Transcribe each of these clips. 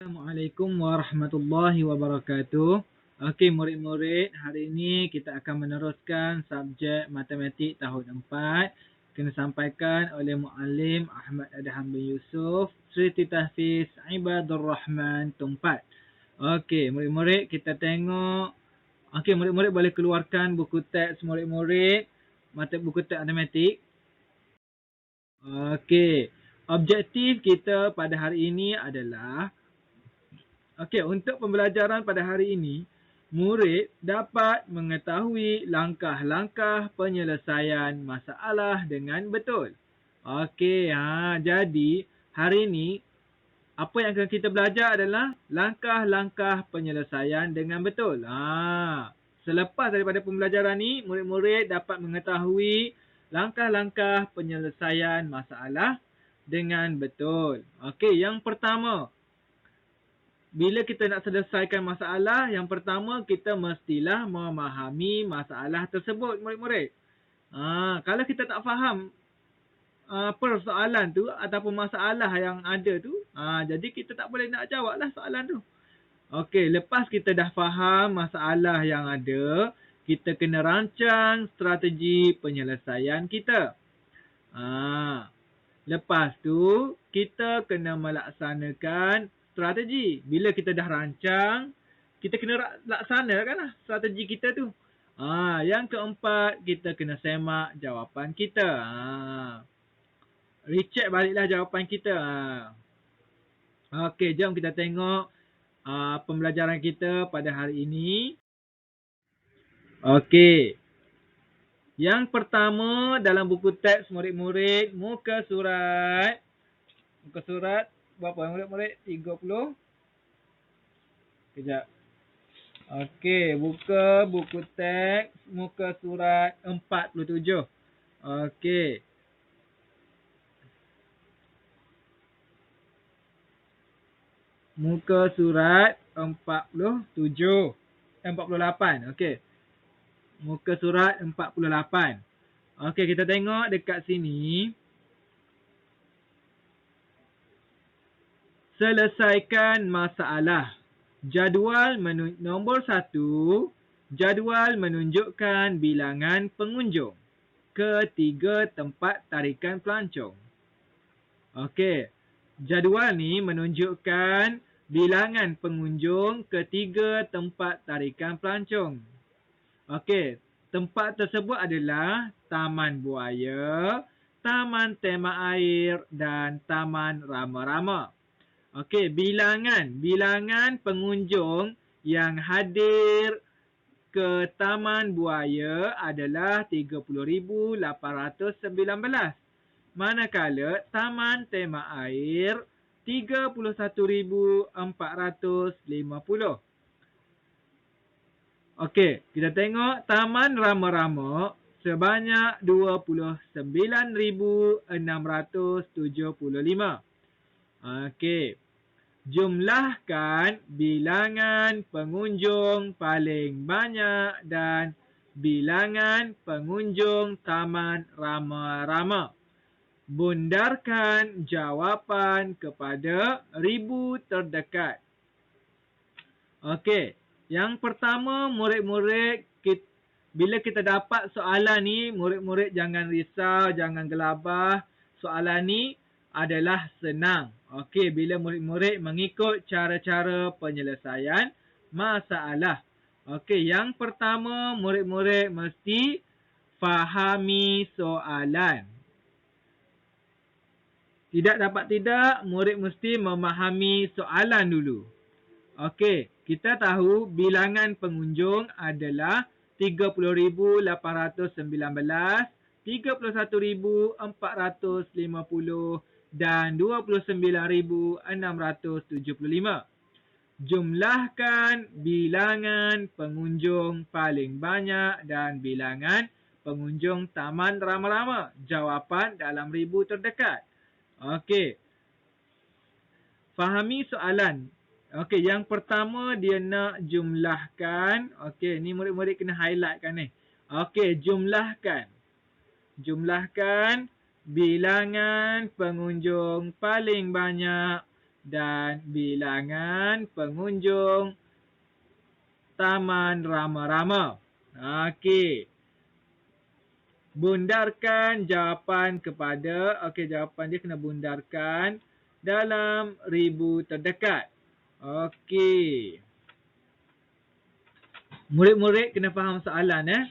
Assalamualaikum warahmatullahi wabarakatuh. Okey, murid-murid, hari ini kita akan meneruskan subjek matematik tahun 4. Kena sampaikan oleh Muallim Ahmad Adham bin Yusuf, Sri Tahfiz Ibadur Rahman Tumpat. Okey, murid-murid, kita tengok. Okey, murid-murid boleh keluarkan buku teks murid-murid, buku teks matematik. Okey, objektif kita pada hari ini adalah okey, untuk pembelajaran pada hari ini, murid dapat mengetahui langkah-langkah penyelesaian masalah dengan betul. Okey, jadi hari ini apa yang akan kita belajar adalah langkah-langkah penyelesaian dengan betul. Selepas daripada pembelajaran ni, murid-murid dapat mengetahui langkah-langkah penyelesaian masalah dengan betul. Okey, yang pertama, bila kita nak selesaikan masalah, yang pertama kita mestilah memahami masalah tersebut, murid-murid. Kalau kita tak faham persoalan tu ataupun masalah yang ada tu, jadi kita tak boleh nak jawablah soalan tu. Okey, lepas kita dah faham masalah yang ada, kita kena rancang strategi penyelesaian kita. Lepas tu, kita kena melaksanakan strategi. Bila kita dah rancang, kita kena laksanakanlah strategi kita tu. Yang keempat, kita kena semak jawapan kita. Recheck baliklah jawapan kita. Okey, jom kita tengok pembelajaran kita pada hari ini. Okey. Yang pertama dalam buku teks murid-murid, muka surat berapa murid-murid? 30. Kejap. Okey, buka buku teks muka surat 47. Okey. Muka surat 47. 48. Okey. Muka surat 48. Okey, kita tengok dekat sini. Selesaikan masalah. Jadual nombor 1. Jadual menunjukkan bilangan pengunjung ke 3 tempat tarikan pelancong. Okey. Jadual ni menunjukkan bilangan pengunjung ke 3 tempat tarikan pelancong. Okey. Tempat tersebut adalah Taman Buaya, Taman Tema Air dan Taman Rama-Rama. Okey, bilangan pengunjung yang hadir ke Taman Buaya adalah 30,819. Manakala Taman Tema Air 31,450. Okey, kita tengok Taman Rama-Rama sebanyak 29,675. Okey. Jumlahkan bilangan pengunjung paling banyak dan bilangan pengunjung Taman Rama-Rama. Bundarkan jawapan kepada ribu terdekat. Okey. Yang pertama, murid-murid, bila kita dapat soalan ni, murid-murid jangan risau, jangan gelabah. Soalan ni adalah senang. Okey, bila murid-murid mengikut cara-cara penyelesaian masalah. Okey, yang pertama murid-murid mesti fahami soalan. Tidak dapat tidak, murid mesti memahami soalan dulu. Okey, kita tahu bilangan pengunjung adalah 30,819, 31,450 dan 29,675. Jumlahkan bilangan pengunjung paling banyak dan bilangan pengunjung Taman Rama-Rama. Jawapan dalam ribu terdekat. Okey. Fahami soalan. Okey, yang pertama dia nak jumlahkan. Okey, ni murid-murid kena highlightkan ni. Okey, jumlahkan. Jumlahkan bilangan pengunjung paling banyak dan bilangan pengunjung Taman Rama-Rama. Okey. Bundarkan jawapan kepada, jawapan dia kena bundarkan dalam ribu terdekat. Okey. Murid-murid kena faham soalan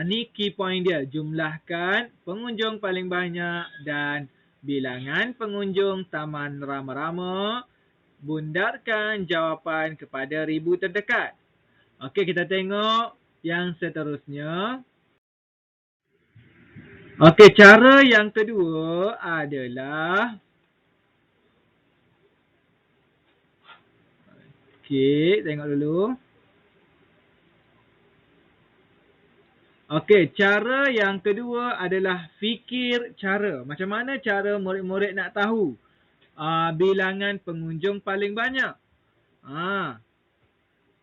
ni key point dia. Jumlahkan pengunjung paling banyak dan bilangan pengunjung Taman Rama-Rama. Bundarkan jawapan kepada ribu terdekat. Okey, kita tengok yang seterusnya. Okey, cara yang kedua adalah tengok dulu. Okey, cara yang kedua adalah fikir cara. Macam mana cara murid-murid nak tahu bilangan pengunjung paling banyak?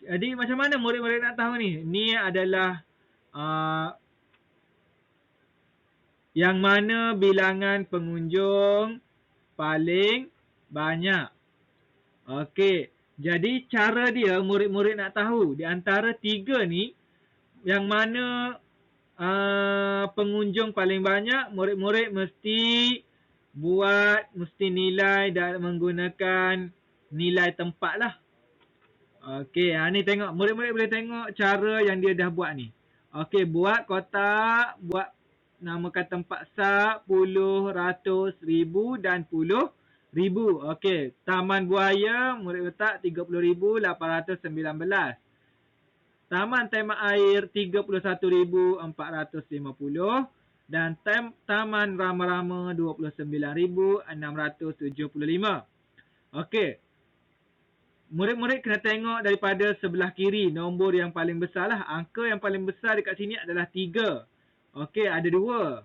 Jadi macam mana murid-murid nak tahu ni? Ni adalah yang mana bilangan pengunjung paling banyak. Okey, jadi cara dia murid-murid nak tahu di antara tiga ni yang mana pengunjung paling banyak, murid-murid mesti nilai dan menggunakan nilai tempat lah. Okey, ni tengok. Murid-murid boleh tengok cara yang dia dah buat ni. Okey, buat kotak, buat namakan tempat sab, puluh, ratus, ribu dan puluh ribu. Okey, Taman Buaya, murid letak 30,819. Taman Tema Air 31,450 dan Taman Rama-Rama 29,675. Okey. Murid-murid kena tengok daripada sebelah kiri nombor yang paling besar lah. Angka yang paling besar dekat sini adalah 3. Okey, ada 2.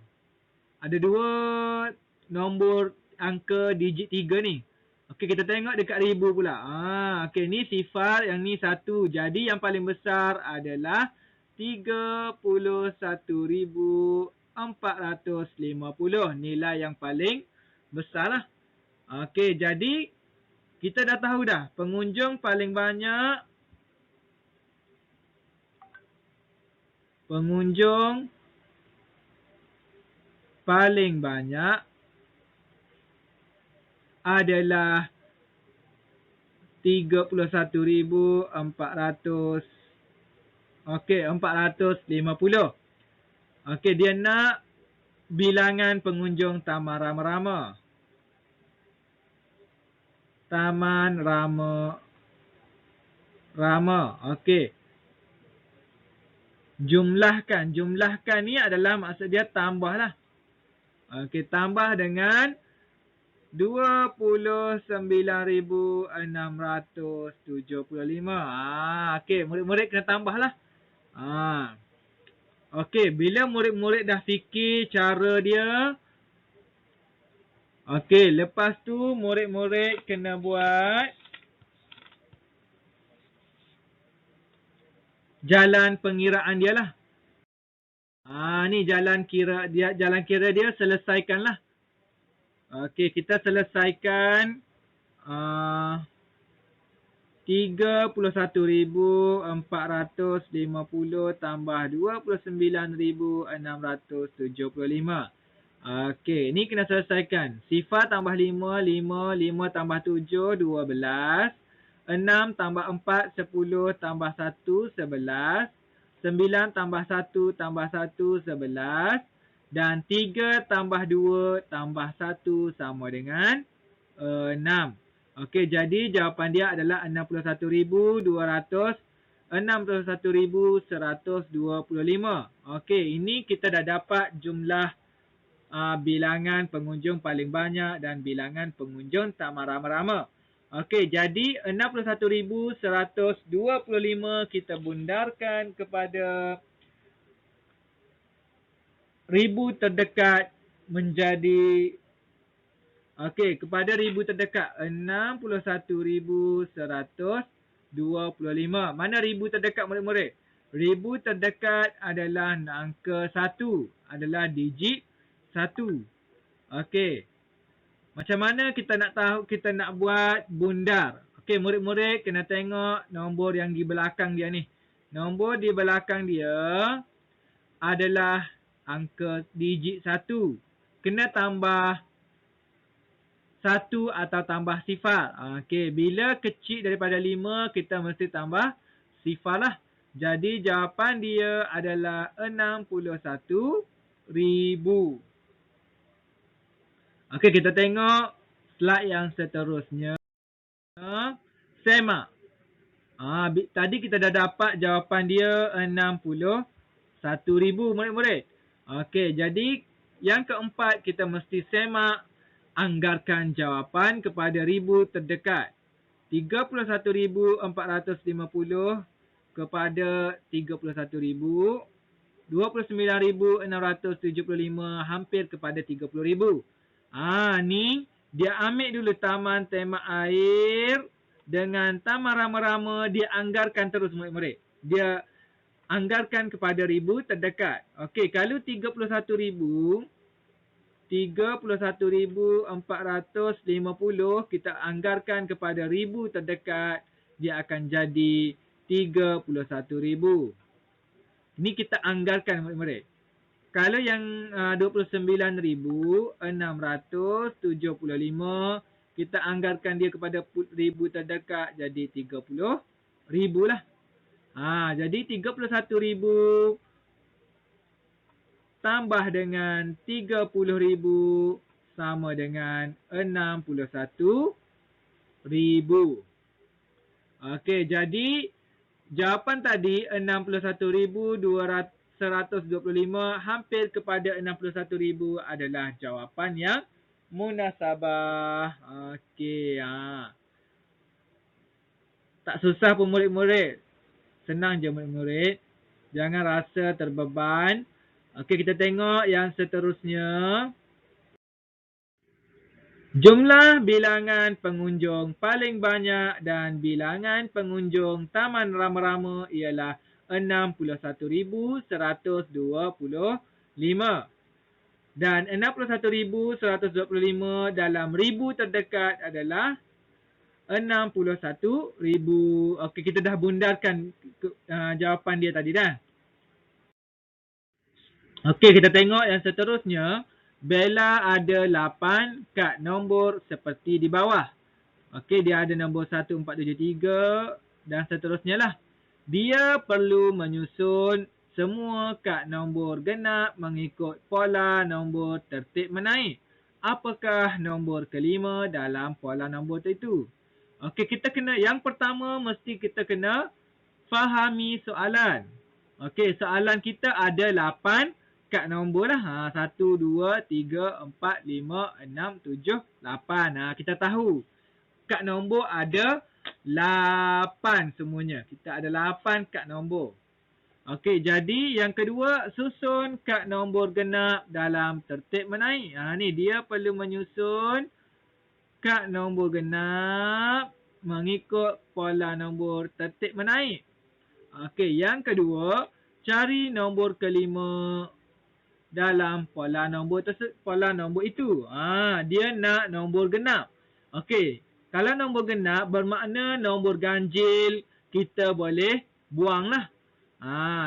Ada 2 nombor angka digit 3 ni. Okey, kita tengok dekat ribu pula. Okey, ni sifar, yang ni 1. Jadi yang paling besar adalah 31,450. Nilai yang paling besar lah. Okey, jadi kita dah tahu dah. Pengunjung paling banyak. Pengunjung paling banyak adalah 31,400. Okey, 450. Okey, dia nak bilangan pengunjung Taman Rama-Rama. Taman Rama. Okey. Jumlahkan. Jumlahkan ni adalah maksud dia tambah lah. Okey, tambah dengan 29,675. Okey, murid-murid kena tambah lah. Okey, bila murid-murid dah fikir cara dia. Okey, lepas tu murid-murid kena buat jalan pengiraan dia lah. Ni jalan kira dia selesaikanlah. Okey, kita selesaikan 31,450 tambah 29,675. Okey, ni kena selesaikan. Sifar tambah 5, 5, 5 tambah 7, 12. 6 tambah 4, 10 tambah 1, 11. 9 tambah 1 tambah 1, 11. Dan 3 tambah 2 tambah 1 sama dengan 6. Okey, jadi jawapan dia adalah 61,125. Okey, ini kita dah dapat jumlah bilangan pengunjung paling banyak dan bilangan pengunjung Taman Rama-Rama. Okey, jadi 61,125 kita bundarkan kepada ribu terdekat menjadi kepada ribu terdekat 61,125. Mana ribu terdekat murid-murid? Ribu terdekat adalah angka 1, adalah digit 1. Okey. Macam mana kita nak tahu, kita nak buat bundar. Okey, murid-murid kena tengok nombor yang di belakang dia ni. Nombor di belakang dia adalah angka digit 1. Kena tambah 1 atau tambah sifar. Okey, bila kecil daripada 5, kita mesti tambah sifar lah. Jadi jawapan dia adalah 61,000. Okey, kita tengok slide yang seterusnya. Semak. Tadi kita dah dapat jawapan dia 61,000 murid-murid. Okey, jadi yang keempat kita mesti semak, anggarkan jawapan kepada ribu terdekat. 31,450 kepada 31,000. 29,675 hampir kepada 30,000. Ni dia ambil dulu taman tema air dengan taman rama-rama, dia anggarkan terus murid-murid. Dia anggarkan kepada ribu terdekat. Okey, kalau 31,450 kita anggarkan kepada ribu terdekat, dia akan jadi 31,000. Ini kita anggarkan murid-murid. Kalau yang 29,675, kita anggarkan dia kepada ribu terdekat, jadi 30,000 lah. Jadi 31,000 tambah dengan 30,000 sama dengan 61,000. Okey, jadi jawapan tadi 61,125 hampir kepada 61,000 adalah jawapan yang munasabah. Okey, tak susah pun murid-murid. Senang je murid-murid. Jangan rasa terbeban. Okey, kita tengok yang seterusnya. Jumlah bilangan pengunjung paling banyak dan bilangan pengunjung taman rama-rama ialah 61,125 dan 61,125 dalam ribu terdekat adalah 61,000. Okey, kita dah bundarkan jawapan dia tadi dah. Okey, kita tengok yang seterusnya. Bella ada 8 kad nombor seperti di bawah. Okey, dia ada nombor 1473 dan seterusnya lah. Dia perlu menyusun semua kad nombor genap mengikut pola nombor tertib menaik. Apakah nombor kelima dalam pola nombor itu? Okey, kita kena, yang pertama mesti kita kena fahami soalan. Okey, soalan kita ada 8 kad nombor lah. 1, 2, 3, 4, 5, 6, 7, 8. Kita tahu kad nombor ada 8 semuanya. Kita ada 8 kad nombor. Okey, jadi yang kedua, susun kad nombor genap dalam tertib menaik. Ni dia perlu menyusun kad nombor genap mengikut pola nombor tertib menaik. Okey, yang kedua, cari nombor kelima dalam pola nombor itu. Dia nak nombor genap. Okey, kalau nombor genap bermakna nombor ganjil kita boleh buang lah.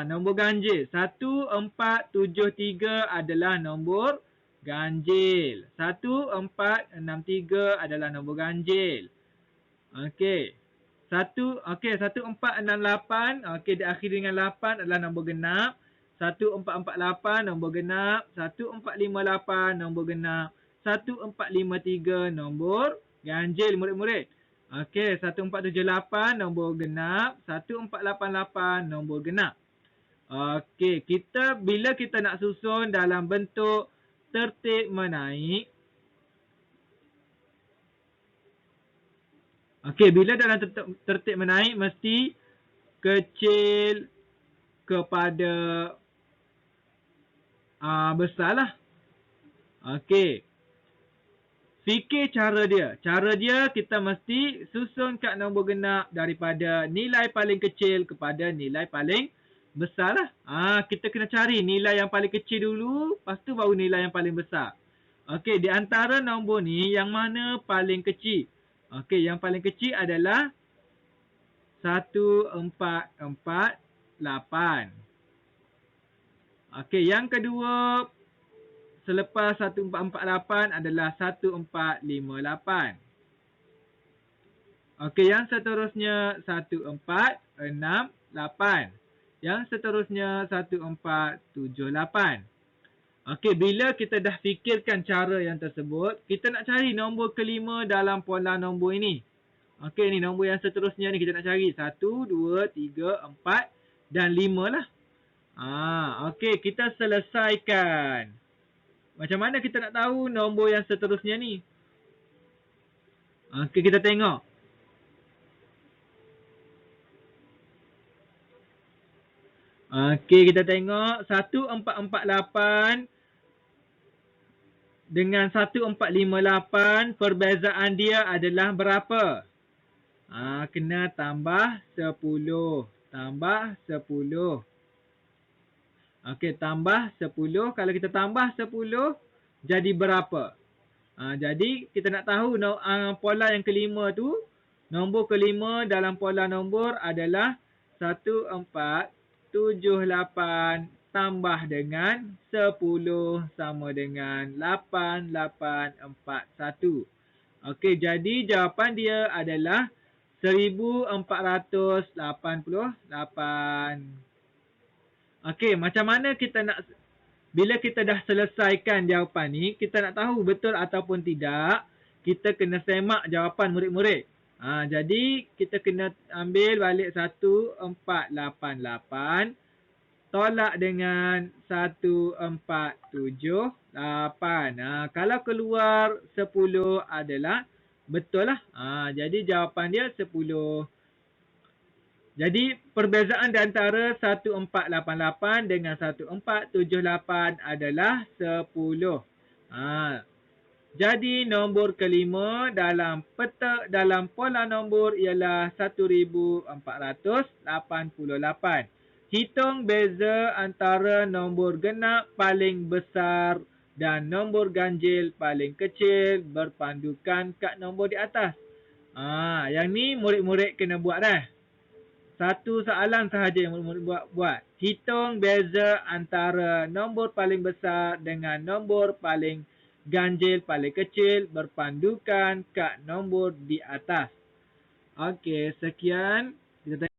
Nombor ganjil 1473 adalah nombor ganjil. 1463 adalah nombor ganjil. Okey. 1468, okey, diakhiri dengan 8 adalah nombor genap. 1448 nombor genap, 1458 nombor genap, 1453 nombor ganjil murid-murid. Okey, 1478 nombor genap, 1488 nombor genap. Okey, bila kita nak susun dalam bentuk tertib menaik. Okey, bila dalam tertib menaik mesti kecil kepada besar lah. Okey. Fikir cara dia. Cara dia kita mesti susun kad nombor genap daripada nilai paling kecil kepada nilai paling besar lah. Kita kena cari nilai yang paling kecil dulu, lepas tu baru nilai yang paling besar. Okey, di antara nombor ni yang mana paling kecil? Okey, yang paling kecil adalah 1448. Okey, yang kedua selepas 1448 adalah 1458. Okey, yang seterusnya 1468. Yang seterusnya 1478. Okey, bila kita dah fikirkan cara yang tersebut, kita nak cari nombor kelima dalam pola nombor ini. Okey, ni nombor yang seterusnya ni kita nak cari. 1, 2, 3, 4 dan 5 lah. Okey, kita selesaikan. Macam mana kita nak tahu nombor yang seterusnya ni? Okey, kita tengok. Okey, kita tengok 1448 dengan 1458, perbezaan dia adalah berapa? Kena tambah 10. Tambah 10. Okey, tambah 10. Kalau kita tambah 10, jadi berapa? Jadi, kita nak tahu pola yang kelima tu. Nombor kelima dalam pola nombor adalah 1478 tambah dengan 10 sama dengan 8841. Okey, jadi jawapan dia adalah 1488. Okey, macam mana kita nak, bila kita dah selesaikan jawapan ni, kita nak tahu betul ataupun tidak, kita kena semak jawapan murid-murid. Jadi, kita kena ambil balik 1488. Tolak dengan 1478. Kalau keluar 10 adalah betul lah. Jadi jawapan dia 10. Jadi perbezaan di antara 1488 dengan 1478 adalah 10. Jadi nombor kelima dalam pola nombor ialah 1488. Hitung beza antara nombor genap paling besar dan nombor ganjil paling kecil berpandukan kad nombor di atas. Yang ni murid-murid kena buat dah. Satu soalan sahaja yang murid-murid buat. Hitung beza antara nombor paling besar dengan nombor paling ganjil paling kecil berpandukan kad nombor di atas. Okey, sekian. Kita